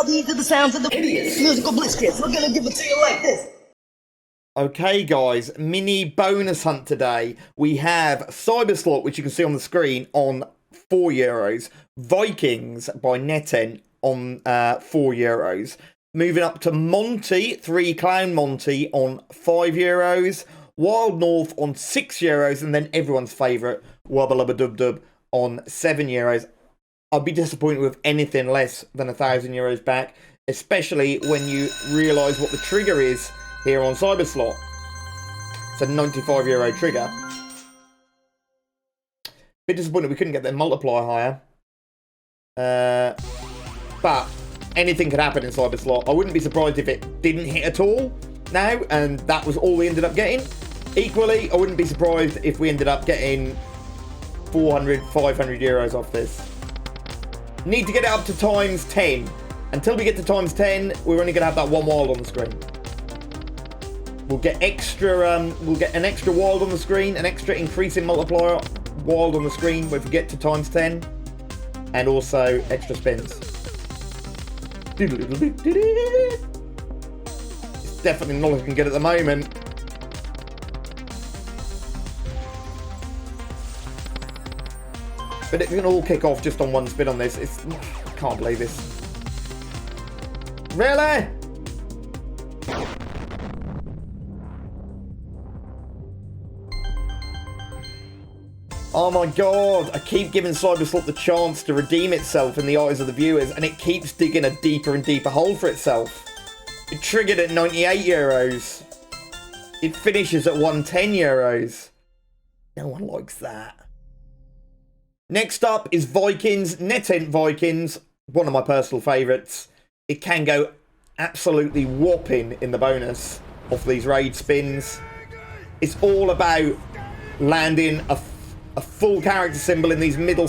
these are the sounds of the Hideous musical bliss kids. We're gonna give it to you like this. Okay, guys, mini bonus hunt today. We have Cyberslot, which you can see on the screen, on €4. Vikings by NetEnt on €4. Moving up to Monte, 3 Clown Monte on €5. Wild North on €6, and then everyone's favourite, Wubba Lubba Dub Dub on €7. I'd be disappointed with anything less than €1,000 back, especially when you realise what the trigger is here on Cyberslot. It's a €95 trigger. Bit disappointed we couldn't get that multiplier higher. But anything could happen in Cyberslot. I wouldn't be surprised if it didn't hit at all now, and that was all we ended up getting. Equally, I wouldn't be surprised if we ended up getting 400, €500 off this. Need to get it up to times 10. Until we get to times 10, we're only going to have that one wild on the screen. We'll get we'll get an extra wild on the screen, an extra increase in multiplier wild on the screen if we get to times 10, and also extra spins. It's definitely not looking good at the moment. But it can all kick off just on one spin on this. I can't believe this. Really? Oh my god, I keep giving Cyberslot the chance to redeem itself in the eyes of the viewers, and it keeps digging a deeper and deeper hole for itself. It triggered at €98. It finishes at €110. No one likes that. Next up is Vikings, NetEnt Vikings, one of my personal favourites. It can go absolutely whopping in the bonus off these raid spins. It's all about landing a full character symbol in these middle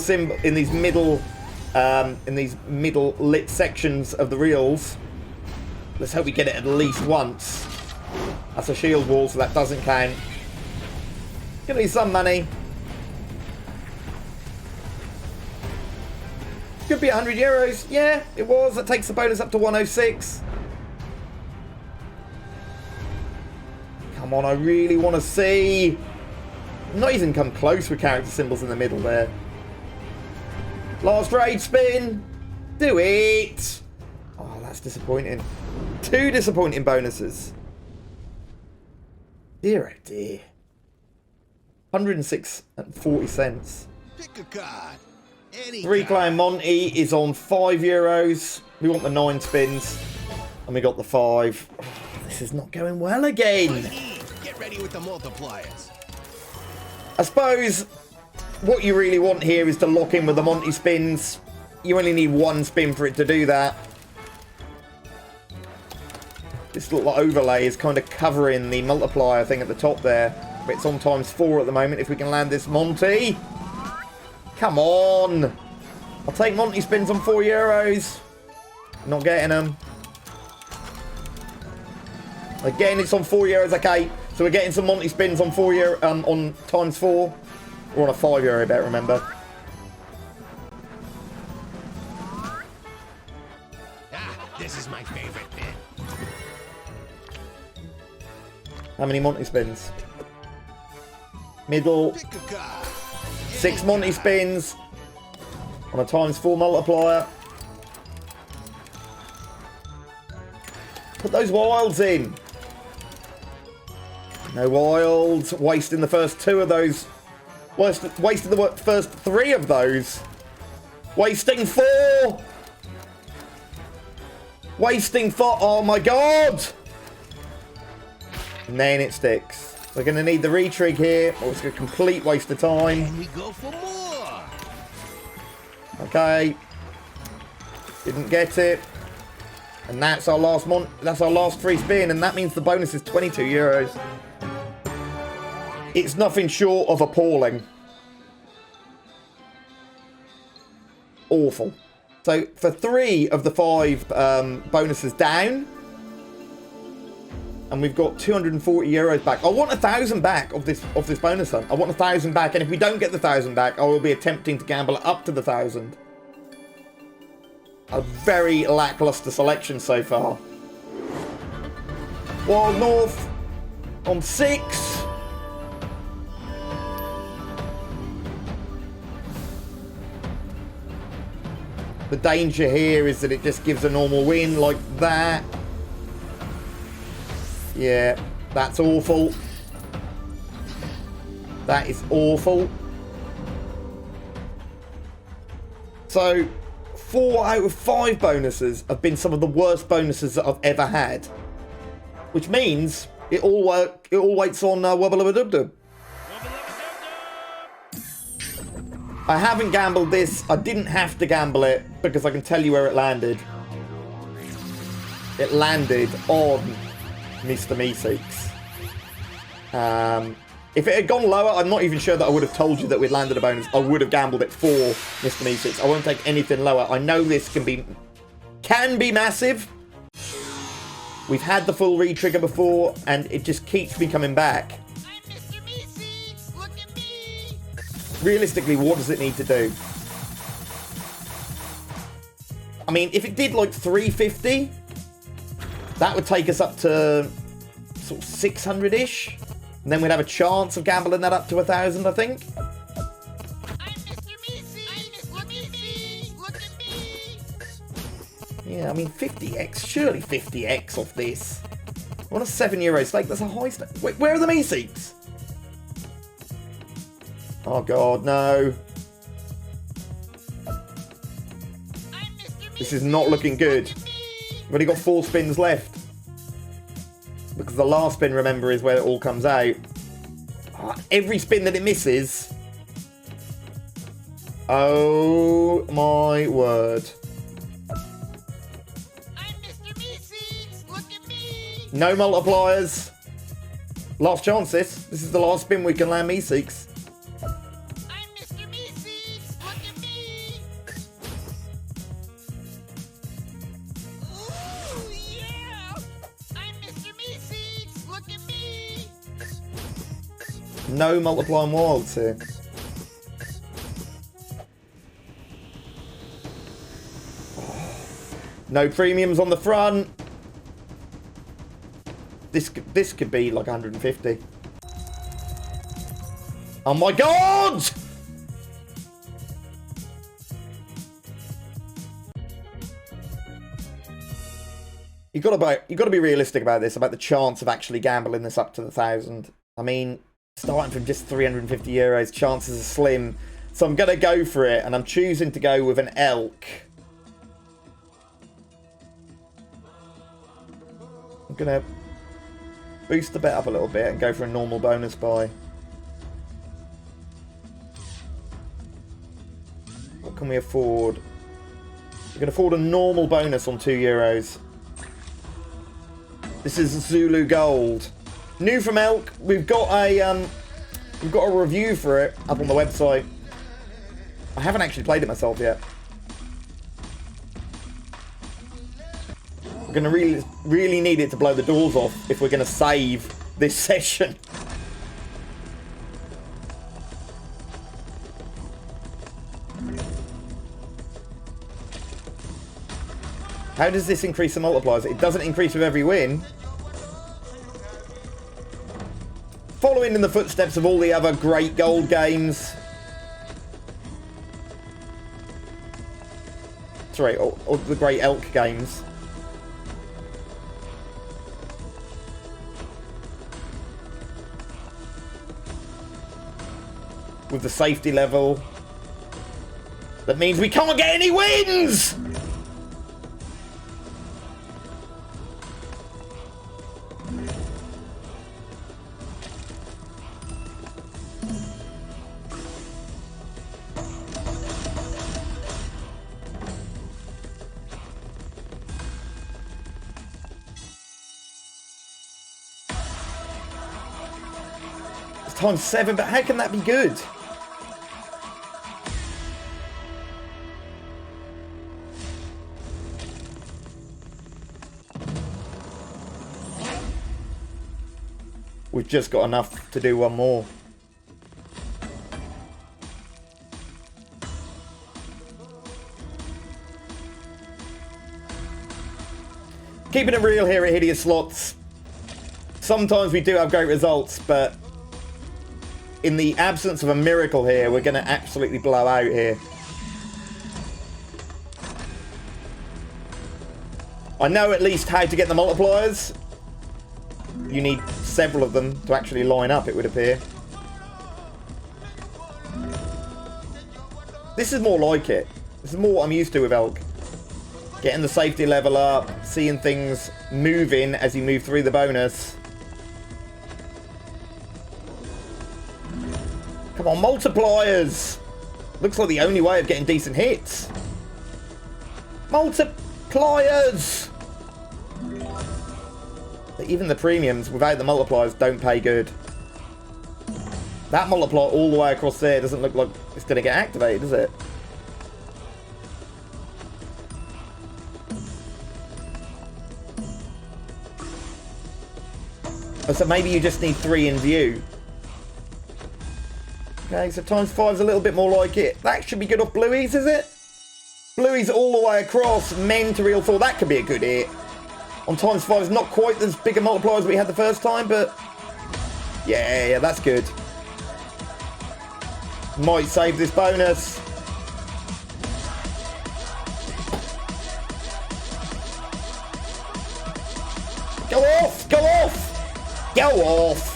lit sections of the reels. Let's hope we get it at least once. That's a shield wall, so that doesn't count. Give me some money. Could be €100. Yeah, it was. That takes the bonus up to 106. Come on, I really want to see. Not even come close with character symbols in the middle there. Last raid spin. Do it. Oh, that's disappointing. 2 disappointing bonuses. Dear oh dear. 106.40. Pick a card. 3 Clown Monte is on €5. We want the 9 spins. And we got the 5. Oh, this is not going well again. Get ready with the multipliers. I suppose what you really want here is to lock in with the Monte spins. You only need 1 spin for it to do that. This little overlay is kind of covering the multiplier thing at the top there. But it's on times 4 at the moment. If we can land this Monte. Come on. I'll take Monte spins on €4. Not getting them. Again, it's on €4. Okay. So we're getting some Monte spins on €4 on times 4. We're on a €5 bet, remember. This is my favorite bit. How many Monte spins? Middle. 6 Monte spins on a times 4 multiplier. Put those wilds in. No wilds. Wasting the first 2 of those. Wasted the first 3 of those. Wasting 4. Wasting 4. Oh my god. And then it sticks. We're going to need the retrig here, or it's a complete waste of time. And we go for more. Okay. Didn't get it. And that's our last free spin, and that means the bonus is €22. It's nothing short of appalling. Awful. So for 3 of the 5 bonuses down, and we've got €240 back. I want 1,000 back of this bonus hunt. I want 1,000 back, and if we don't get the 1,000 back, I will be attempting to gamble it up to the 1,000. A very lackluster selection so far. Wild North on 6. The danger here is that it just gives a normal win like that. Yeah, that's awful. That is awful. So, 4 out of 5 bonuses have been some of the worst bonuses that I've ever had. Which means it all waits on Wubba-Lubba-Dub-Dub. I haven't gambled this. I didn't have to gamble it because I can tell you where it landed. It landed on Mr. Meeseeks. If it had gone lower, I'm not even sure that I would have told you that we'd landed a bonus. I would have gambled it for Mr. Meeseeks. I won't take anything lower. I know this can be massive. We've had the full re-trigger before, and it just keeps me coming back. I'm Mr. Meeseeks. Look at me. Realistically, what does it need to do? I mean, if it did like 350, that would take us up to sort of 600-ish. And then we'd have a chance of gambling that up to 1,000, I think. I'm Mr. Meeseeks. Look at me. Look at me. Yeah, I mean, 50x. Surely 50x off this. On a €7 stake, that's a high stake. Wait, where are the Meeseeks? Oh, God, no. This is not looking good. We've only got 4 spins left. Because the last spin, remember, is where it all comes out. Every spin that it misses. Oh my word. I'm Mr. Meeseeks. Look at me. No multipliers. Last chance this. This is the last spin we can land Meeseeks. I'm Mr. Meeseeks. Look at me. Ooh, yeah. I'm Mr. Meeseeks. Look at me. No multiplying wilds here. No premiums on the front. This could be like 150. Oh my God! You gotta be realistic about this, about the chance of actually gambling this up to the 1,000. I mean, starting from just €350, chances are slim. So I'm gonna go for it, and I'm choosing to go with an elk. I'm gonna boost the bet up a little bit and go for a normal bonus buy. What can we afford? We can afford a normal bonus on €2. This is Zulu Gold. New from Elk. We've got a review for it up on the website. I haven't actually played it myself yet. We're gonna really need it to blow the doors off if we're gonna save this session. How does this increase the multipliers? It doesn't increase with every win. Following in the footsteps of all the other great gold games. Sorry, all the great elk games. With the safety level. That means we can't get any wins! Times 7, but how can that be good? We've just got enough to do one more. Keeping it real here at Hideous Slots. Sometimes we do have great results, but in the absence of a miracle here, we're going to absolutely blow out here. I know at least how to get the multipliers. You need several of them to actually line up, it would appear. This is more like it. This is more what I'm used to with Elk. Getting the safety level up, seeing things moving as you move through the bonus. Come on, multipliers! Looks like the only way of getting decent hits. Multipliers! Even the premiums, without the multipliers, don't pay good. That multiplier all the way across there doesn't look like it's going to get activated, does it? Oh, so maybe you just need 3 in view. Okay, so times 5 is a little bit more like it. That should be good off blueies, is it? Blueies all the way across, men to real 4. That could be a good hit. On times 5 is not quite as big a multiplier as we had the first time, but yeah, that's good. Might save this bonus. Go off! Go off! Go off!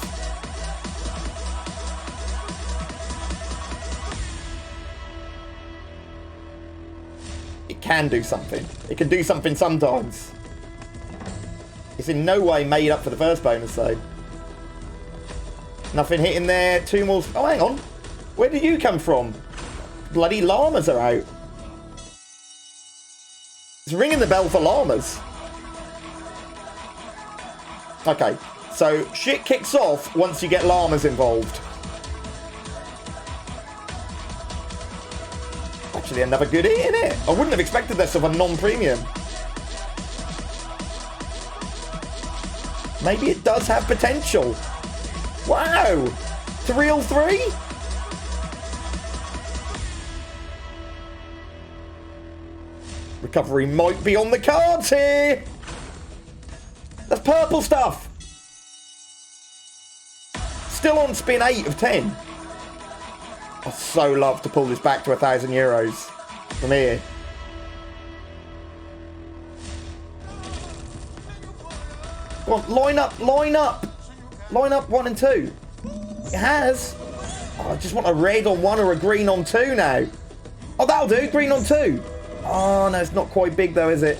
It can do something. It can do something sometimes. It's in no way made up for the first bonus, though. Nothing hitting there. 2 more. Oh, hang on. Where did you come from? Bloody llamas are out. It's ringing the bell for llamas. Okay, so shit kicks off once you get llamas involved. Actually, another good hit, isn't it? I wouldn't have expected this of a non-premium. Maybe it does have potential. Wow! To real 3? Recovery might be on the cards here. That's purple stuff. Still on spin 8 of 10. I'd so love to pull this back to €1,000 from here. Go on, line up, line up. Line up 1 and 2. It has. Oh, I just want a red on 1 or a green on 2 now. Oh, that'll do. Green on 2. Oh, no, it's not quite big though, is it?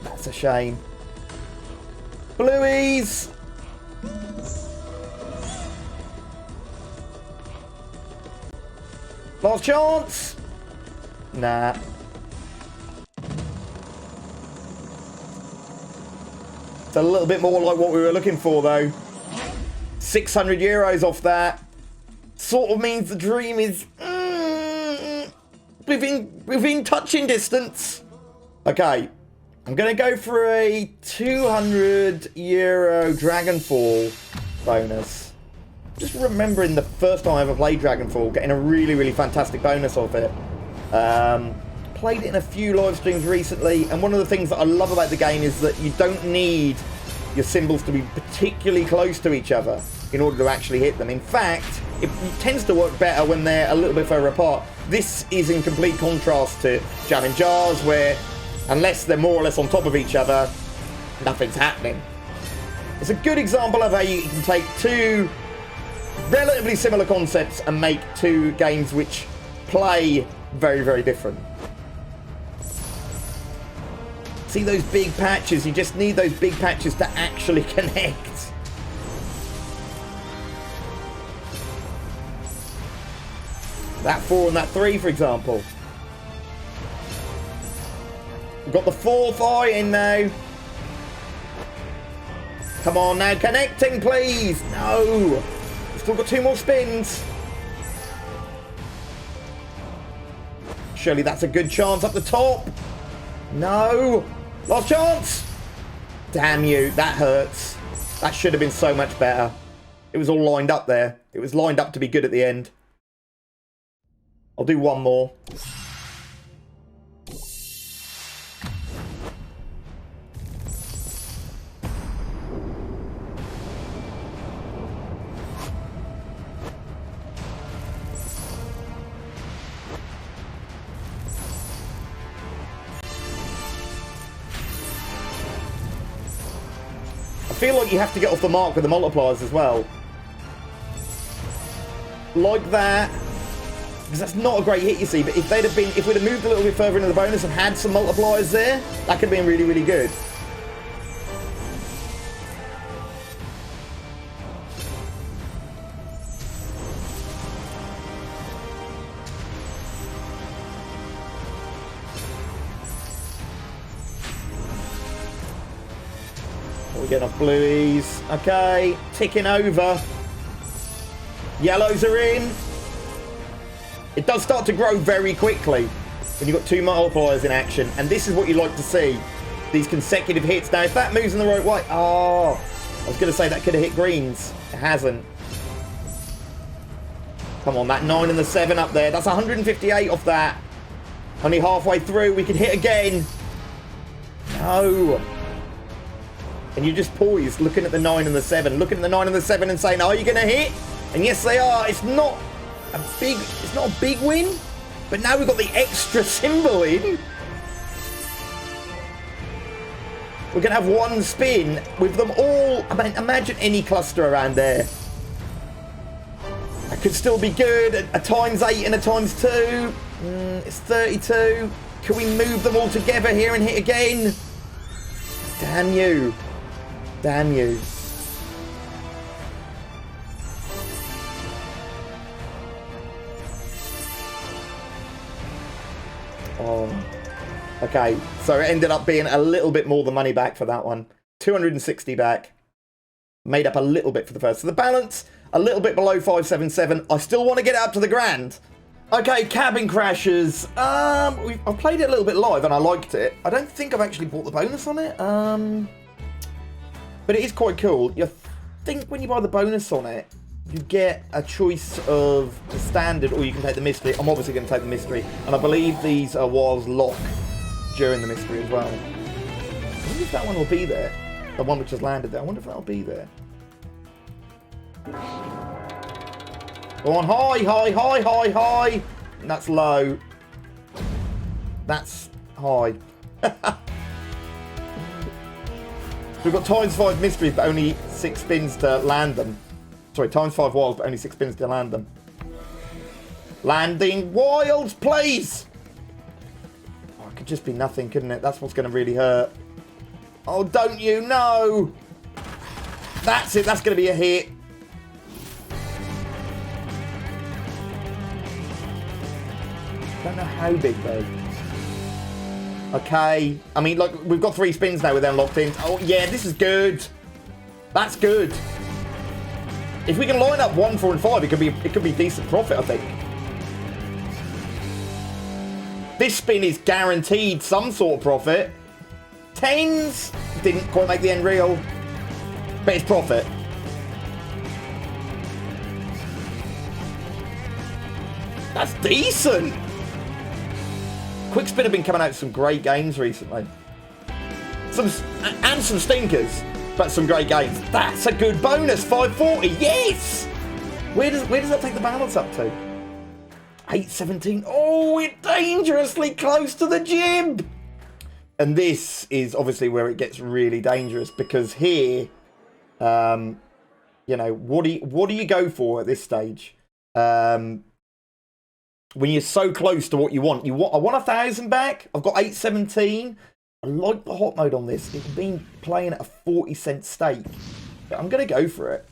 That's a shame. Blueies! Last chance! Nah. It's a little bit more like what we were looking for though. €600 off that. Sort of means the dream is within touching distance. Okay, I'm gonna go for a €200 Dragonfall bonus. Just remembering the first time I ever played Dragonfall, getting a really fantastic bonus off it. Played it in a few live streams recently, and one of the things that I love about the game is that you don't need your symbols to be particularly close to each other in order to actually hit them. In fact, it tends to work better when they're a little bit further apart. This is in complete contrast to jamming jars, where unless they're more or less on top of each other, nothing's happening. It's a good example of how you can take 2 relatively similar concepts and make 2 games which play very different. See those big patches? You just need those big patches to actually connect. That 4 and that 3, for example. We've got the 4th eye in now. Come on now, connecting, please. No. We've still got 2 more spins. Surely that's a good chance up the top. No. Last chance. Damn you, that hurts. That should have been so much better. It was all lined up there. It was lined up to be good at the end. I'll do 1 more. feel like you have to get off the mark with the multipliers as well. Like that. Because that's not a great hit, you see. But if we'd have moved a little bit further into the bonus and had some multipliers there, that could have been really, really good. We're getting off blueies. Okay, ticking over. Yellows are in. It does start to grow very quickly when you've got 2 multipliers in action. And this is what you like to see. These consecutive hits. Now, if that moves in the right way... Oh, I was going to say that could have hit greens. It hasn't. Come on, that 9 and the 7 up there. That's 158 off that. Only halfway through. We can hit again. No. And you're just poised, looking at the 9 and the 7. Looking at the 9 and the 7 and saying, are you going to hit? And yes, they are. It's not a big win. But now we've got the extra symbol in. We're going to have one spin with them all. I mean, imagine any cluster around there. That could still be good. A ×8 and a ×2. It's 32. Can we move them all together here and hit again? Damn you. Damn you. Oh. Okay, so it ended up being a little bit more than money back for that one. 260 back. Made up a little bit for the first. So the balance, a little bit below 577. I still want to get it up to the grand. Okay, Cabin Crashers. I've played it a little bit live and I liked it. I don't think I've actually bought the bonus on it. But it is quite cool. You think when you buy the bonus on it, you get a choice of the standard or you can take the mystery. I'm obviously going to take the mystery. And I believe these was lock during the mystery as well. I wonder if that one will be there. The one which has landed there. I wonder if that'll be there. Go on, high. And that's low. That's high. We've got ×5 mysteries, but only 6 spins to land them. Sorry, ×5 wilds, but only 6 spins to land them. Landing wilds, please! Oh, it could just be nothing, couldn't it? That's what's going to really hurt. Oh, don't you know? That's it. That's going to be a hit. Don't know how big, though. Okay. I mean, like, we've got 3 spins now with them locked in. Oh, yeah, this is good. That's good. If we can line up 1, 4, and 5, it could be decent profit, I think. This spin is guaranteed some sort of profit. 10s didn't quite make the end real, but it's profit. That's decent. Quick Spin have been coming out with some great games recently. Some stinkers, but some great games. That's a good bonus. 540. Yes. Where does that take the balance up to? 817. Oh, we're dangerously close to the jib. And this is obviously where it gets really dangerous because here, you know, what do you go for at this stage? When you're so close to what you want. I want 1,000 back. I've got 817. I like the hot mode on this. It's been playing at a 40-cent stake. But I'm going to go for it.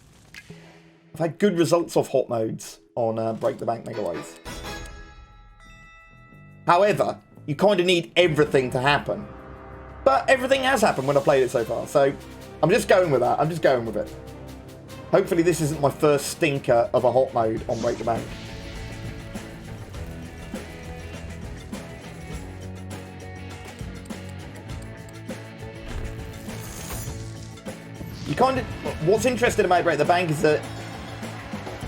I've had good results off hot modes on Break the Bank Megaways. However, you kind of need everything to happen. But everything has happened when I played it so far. So I'm just going with that. I'm just going with it. Hopefully this isn't my first stinker of a hot mode on Break the Bank. You kind of, what's interesting about Break the Bank is that,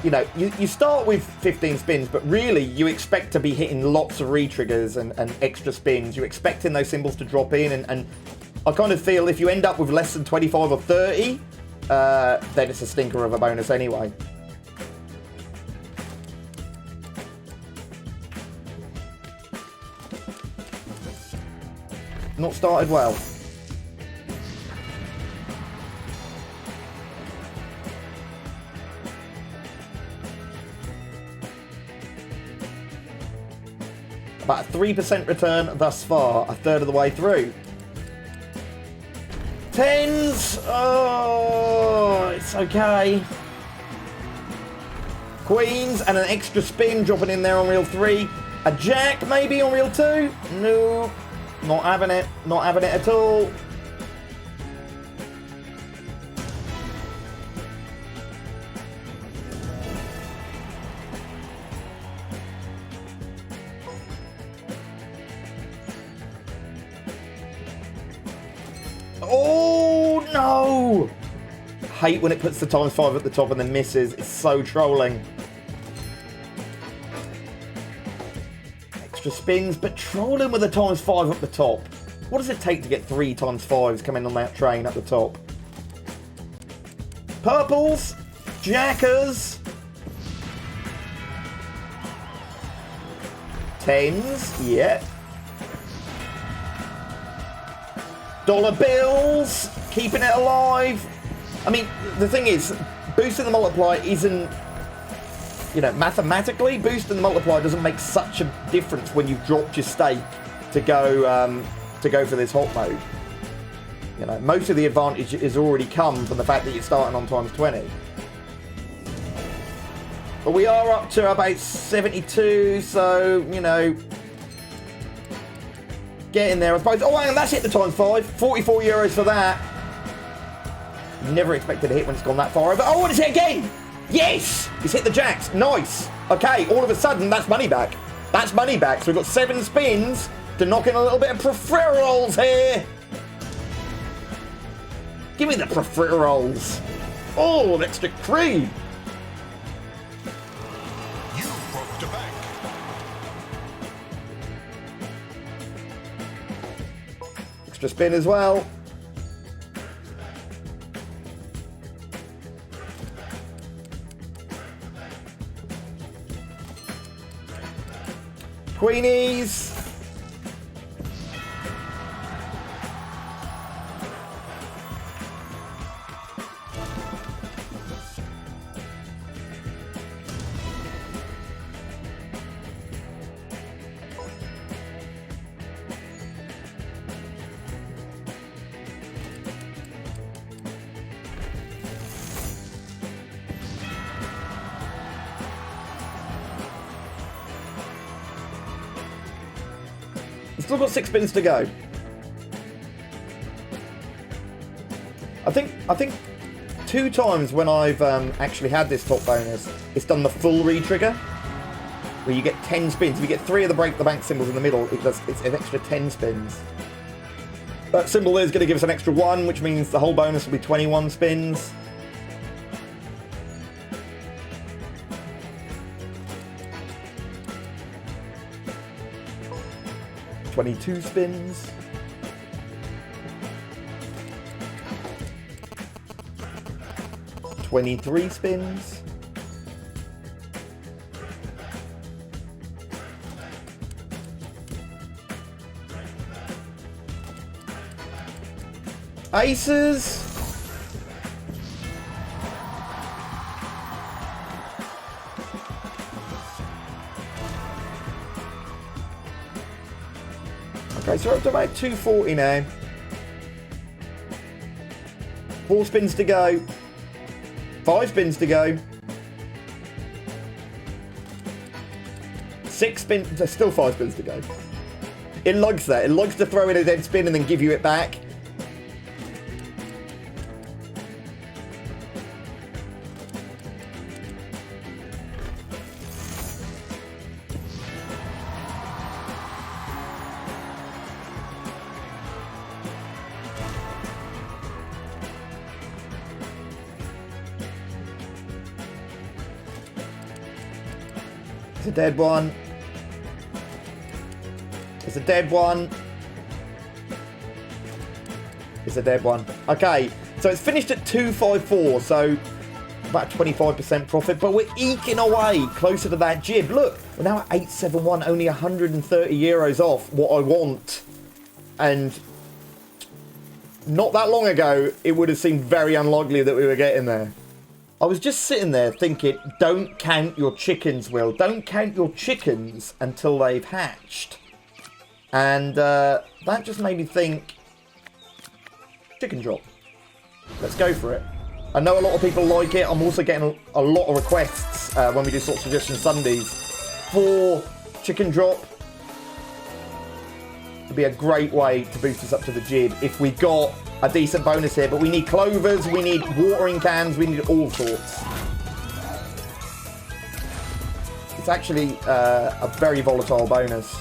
you know, you start with 15 spins, but really you expect to be hitting lots of re-triggers and extra spins. You're expecting those symbols to drop in, and I kind of feel if you end up with less than 25 or 30, then it's a stinker of a bonus anyway. Not started well. about a 3% return thus far, a third of the way through. Tens, oh, it's okay. Queens and an extra spin dropping in there on reel 3. A jack maybe on reel 2? No, not having it, not having it at all. Oh no! Hate when it puts the ×5 at the top and then misses. It's so trolling. Extra spins, but trolling with the ×5 up the top. What does it take to get 3 ×5s coming on that train at the top? Purples, jackers, tens, yeah. Dollar bills, keeping it alive. I mean, the thing is, boosting the multiplier isn't, you know, mathematically, boosting the multiplier doesn't make such a difference when you've dropped your stake to go for this hot mode. You know, most of the advantage has already come from the fact that you're starting on ×20. But we are up to about 72, so, you know, get in there, I suppose. Oh, hang on, that's hit the ×5. 44 euros for that. Never expected to hit when it's gone that far over. Oh, and it's hit again! Yes! It's hit the jacks. Nice. Okay, all of a sudden, that's money back. That's money back. So we've got 7 spins to knock in a little bit of preferrals here. Give me the preferrals. Oh, an extra cream. You broke the bank. Extra spin as well. Queenies. Still got 6 spins to go. I think 2 times when I've actually had this top bonus, it's done the full re-trigger, where you get 10 spins. If you get 3 of the break the bank symbols in the middle, it's an extra 10 spins. That symbol there is going to give us an extra 1, which means the whole bonus will be 21 spins. $22 spins. $23 spins. Aces. Okay, so we're up to about 240 now. 4 spins to go. 5 spins to go. 6 spins. There's still 5 spins to go. It lugs that. It lugs to throw in a dead spin and then give you it back. It's a dead one. It's a dead one. It's a dead one. Okay, so it's finished at 254, so about 25% profit, but we're eking away closer to that jib. Look, we're now at 871, only 130 euros off what I want. And not that long ago, it would have seemed very unlikely that we were getting there. I was just sitting there thinking, don't count your chickens, Will. Don't count your chickens until they've hatched. And that just made me think, chicken drop. Let's go for it. I know a lot of people like it. I'm also getting a lot of requests when we do sort of suggestion Sundays for chicken drop. It'd be a great way to boost us up to the jib if we got a decent bonus here. But we need clovers, we need watering cans, we need all sorts. It's actually a very volatile bonus.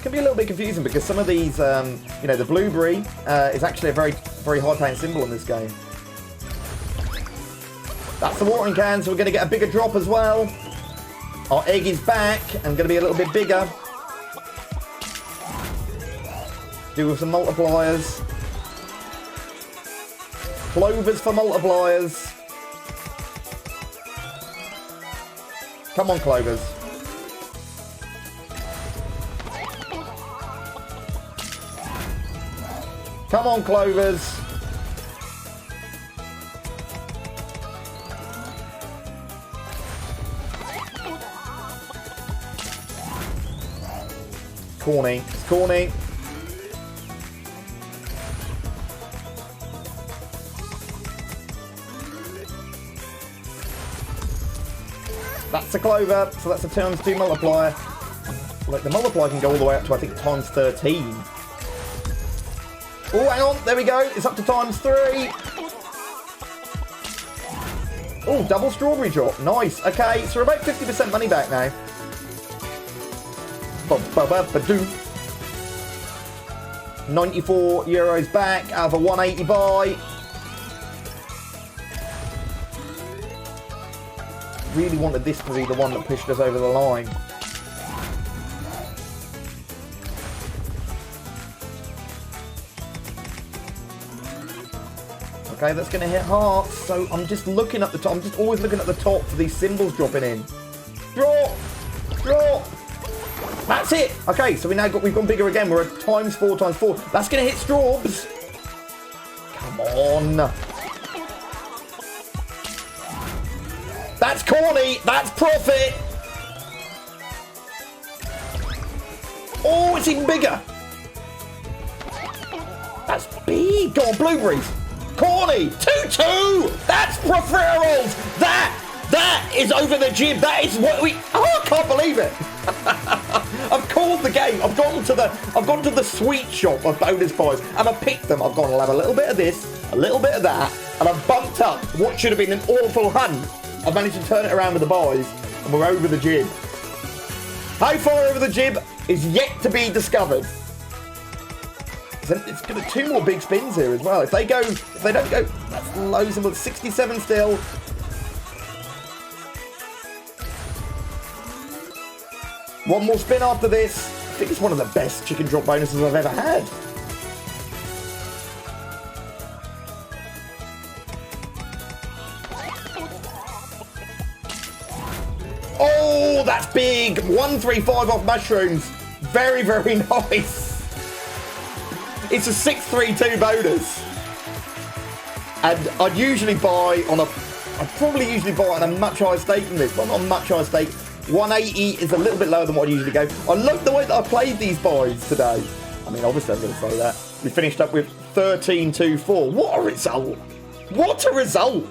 Can be a little bit confusing because some of these, you know, the blueberry is actually a very, very high-paying symbol in this game. That's the watering can, so we're going to get a bigger drop as well. Our egg is back and going to be a little bit bigger. Do with some multipliers. Clovers for multipliers. Come on, clovers. Come on, clovers. Corny. It's corny. That's a clover, so that's a times 2 multiplier. Like, the multiplier can go all the way up to, I think, times 13. Oh, hang on. There we go. It's up to times 3. Oh, double strawberry drop. Nice. Okay, so we're about 50% money back now. 94 euros back out of a 180 buy. Really wanted this to be the one that pushed us over the line. Okay, that's going to hit hearts. So I'm just looking at the top. I'm just always looking at the top for these symbols dropping in. Drop! Drop! That's it. Okay, so we've gone bigger again. We're at times 4 times 4. That's going to hit straws. Come on. That's corny. That's profit. Oh, it's even bigger. That's big. Go on, blueberries. Corny. 2-2. That's referrals. That is over the jib. That is what we... Oh, I can't believe it. I've called the game. I've gone to the sweet shop of bonus buys and I've picked them. I've gone, I'll have a little bit of this, a little bit of that, and I've bumped up what should have been an awful hunt. I've managed to turn it around with the buys and we're over the jib. How far over the jib is yet to be discovered. It's going to 2 more big spins here as well. If they don't go, that's loads of 67 still. One more spin after this. I think it's one of the best chicken drop bonuses I've ever had. Oh, that's big. 135 off mushrooms. Very, very nice. It's a 632 bonus. And I'd probably usually buy on a much higher stake than this, but not much higher stake. 180 is a little bit lower than what I usually go. I love the way that I played these buys today. I mean, obviously I'm going to say that. We finished up with 13-2-4. What a result! What a result!